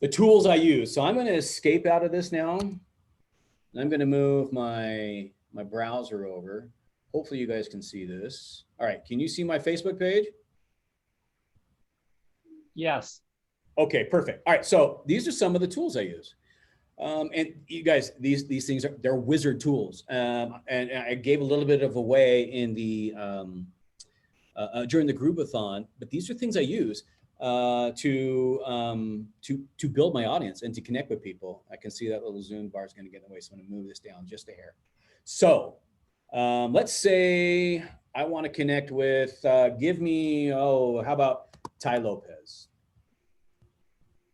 the tools I use. So I'm going to escape out of this now. And I'm going to move my browser over. Hopefully you guys can see this. All right. Can you see my Facebook page? Yes. Okay, perfect. All right. So these are some of the tools I use. And you guys, these things they're wizard tools. And I gave a little bit of away in the during the groupathon, but these are things I use to build my audience and to connect with people. I can see that little Zoom bar is going to get in the way, so I'm going to move this down just a hair. So let's say I want to connect with, how about Tai Lopez?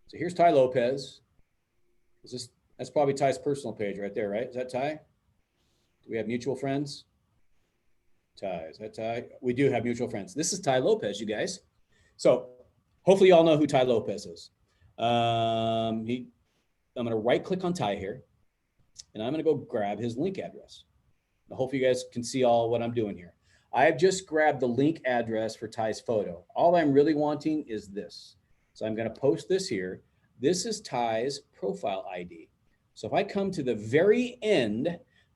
So here's Tai Lopez. That's probably Ty's personal page right there, right? Is that Ty? Do we have mutual friends? Ty, is that Ty? We do have mutual friends. This is Tai Lopez, you guys. So hopefully you all know who Tai Lopez is. I'm going to right click on Ty here, and I'm going to go grab his link address. Now, hopefully you guys can see all what I'm doing here. I've just grabbed the link address for Ty's photo. All I'm really wanting is this. So I'm going to post this here. This is Ty's profile ID. So if I come to the very end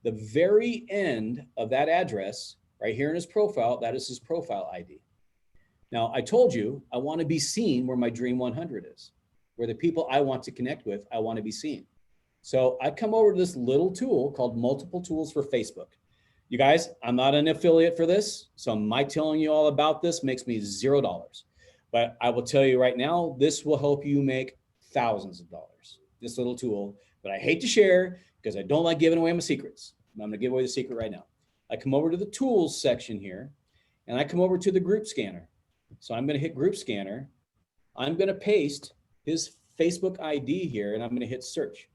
of that address, right here in his profile, that is his profile ID. Now, I told you I want to be seen where my Dream 100 is, where the people I want to connect with, I want to be seen. So I come over to this little tool called Multiple Tools for Facebook. You guys, I'm not an affiliate for this, so my telling you all about this makes me $0. But I will tell you right now, this will help you make thousands of dollars, this little tool. But I hate to share because I don't like giving away my secrets. I'm going to give away the secret right now. I come over to the tools section here, and I come over to the group scanner. So I'm going to hit group scanner. I'm going to paste his Facebook ID here, and I'm going to hit search.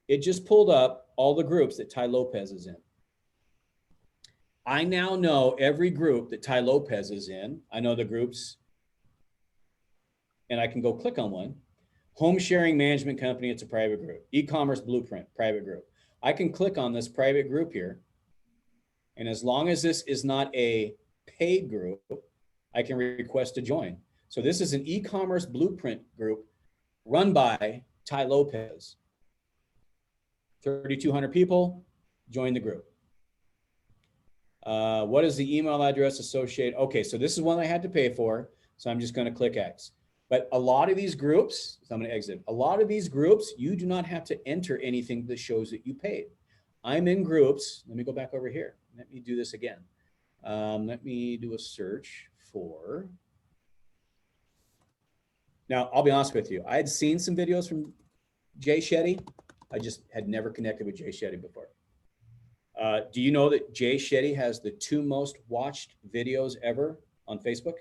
It just pulled up all the groups that Tai Lopez is in. I now know every group that Tai Lopez is in. I know the groups, and I can go click on one. Home Sharing Management Company, it's a private group. E-commerce Blueprint, private group. I can click on this private group here. And as long as this is not a paid group, I can request to join. So this is an e-commerce blueprint group run by Tai Lopez. 3,200 people, join the group. What is the email address associated? Okay, so this is one I had to pay for. So I'm just going to click X. But a lot of these groups, so I'm going to exit. A lot of these groups, you do not have to enter anything that shows that you paid. I'm in groups. Let me go back over here. Let me do this again. Let me do a search for. Now, I'll be honest with you. I had seen some videos from Jay Shetty. I just had never connected with Jay Shetty before. Do you know that Jay Shetty has the 2 most watched videos ever on Facebook?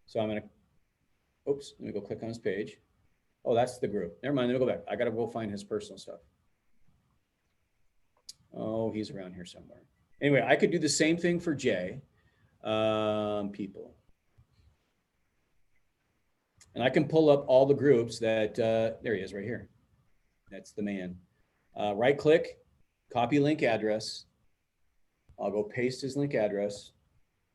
So I'm going to, oops, let me go click on his page. Oh, that's the group. Never mind, let me go back. I got to go find his personal stuff. Oh, he's around here somewhere. Anyway, I could do the same thing for Jay. People. And I can pull up all the groups that, there he is right here. That's the man. Right click, copy link address. I'll go paste his link address,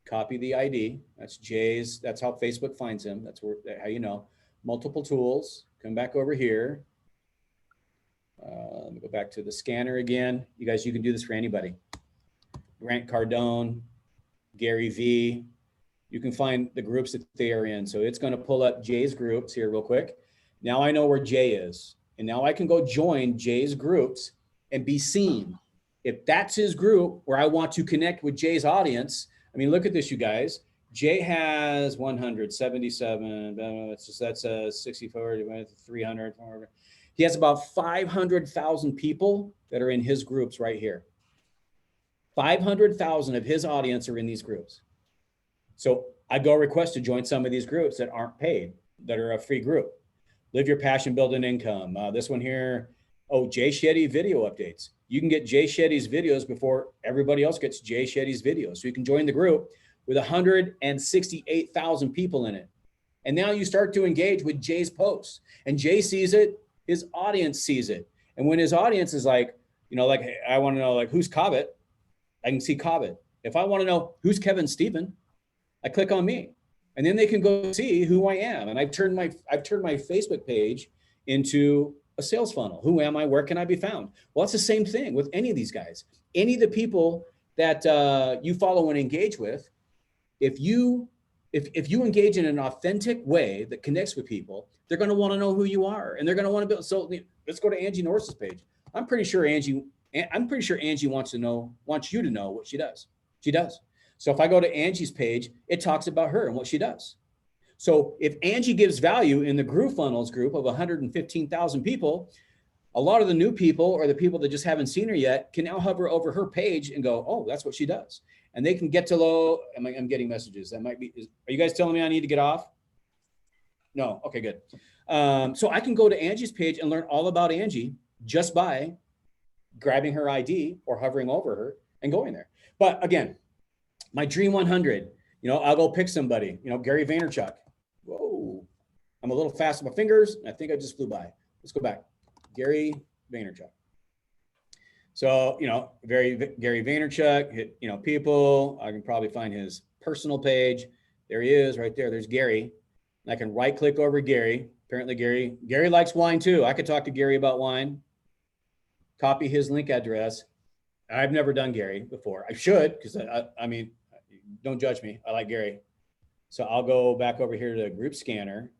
copy the ID. That's Jay's, that's how Facebook finds him. That's how you know. Multiple tools, come back over here. Let me go back to the scanner again. You guys, you can do this for anybody. Grant Cardone, Gary V. You can find the groups that they are in. So it's going to pull up Jay's groups here real quick. Now I know where Jay is. And now I can go join Jay's groups and be seen. If that's his group where I want to connect with Jay's audience, I mean, look at this, you guys. Jay has 177, that's a 64, 300. He has about 500,000 people that are in his groups right here. 500,000 of his audience are in these groups. So I go request to join some of these groups that aren't paid, that are a free group. Live Your Passion, Build an Income. This one here, oh, Jay Shetty video updates. You can get Jay Shetty's videos before everybody else gets Jay Shetty's videos. So you can join the group with 168,000 people in it. And now you start to engage with Jay's posts. And Jay sees it, his audience sees it. And when his audience is like, you know, like, hey, I want to know, like, who's Cobbett? I can see Cobbett. If I want to know who's Kevin Stephen, I click on me. And then they can go see who I am. And I've turned my Facebook page into a sales funnel. Who am I? Where can I be found? Well, it's the same thing with any of these guys. Any of the people that you follow and engage with, if you engage in an authentic way that connects with people, they're going to want to know who you are, and they're going to want to build. So let's go to Angie Norris's page. I'm pretty sure Angie wants you to know what she does. She does. So if I go to Angie's page, it talks about her and what she does. So if Angie gives value in the GrooveFunnels group of 115,000 people, a lot of the new people or the people that just haven't seen her yet can now hover over her page and go, oh, that's what she does. And they can get to low. I'm getting messages. That might be, are you guys telling me I need to get off? No. Okay, good. So I can go to Angie's page and learn all about Angie just by grabbing her ID or hovering over her and going there. But again, my Dream 100, I'll go pick somebody, Gary Vaynerchuk. Whoa, I'm a little fast with my fingers. I think I just flew by. Let's go back. Gary Vaynerchuk. So, Gary Vaynerchuk, hit, people. I can probably find his personal page. There he is right there. There's Gary. I can right click over Gary. Apparently Gary likes wine too. I could talk to Gary about wine. Copy his link address. I've never done Gary before. I should, because I mean, don't judge me. I like Gary. So I'll go back over here to Group Scanner,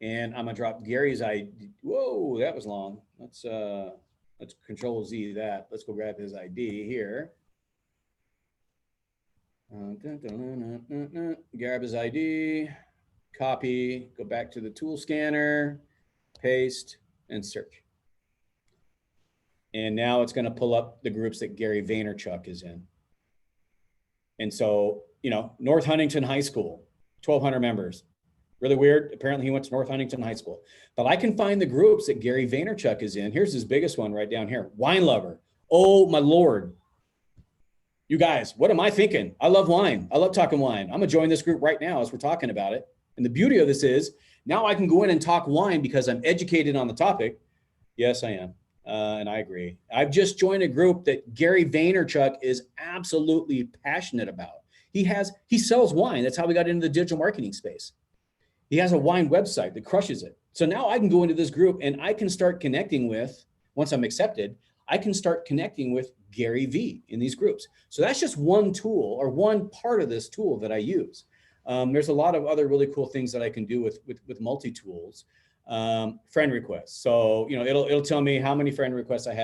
and I'm gonna drop Gary's ID. Whoa, that was long. Let's Control Z that. Let's go grab his ID here. Grab his ID, copy, go back to the tool scanner, paste, and search. And now it's going to pull up the groups that Gary Vaynerchuk is in. And so, North Huntington High School, 1,200 members. Really weird. Apparently he went to North Huntington High School. But I can find the groups that Gary Vaynerchuk is in. Here's his biggest one right down here. Wine lover. Oh, my Lord. You guys, what am I thinking? I love wine. I love talking wine. I'm going to join this group right now as we're talking about it. And the beauty of this is now I can go in and talk wine because I'm educated on the topic. Yes, I am. And I agree. I've just joined a group that Gary Vaynerchuk is absolutely passionate about. He sells wine. That's how we got into the digital marketing space. He has a wine website that crushes it. So now I can go into this group and I can start connecting with, once I'm accepted, I can start connecting with Gary V in these groups. So that's just one tool or one part of this tool that I use. There's a lot of other really cool things that I can do with multi-tools. Friend requests. So, it'll tell me how many friend requests I have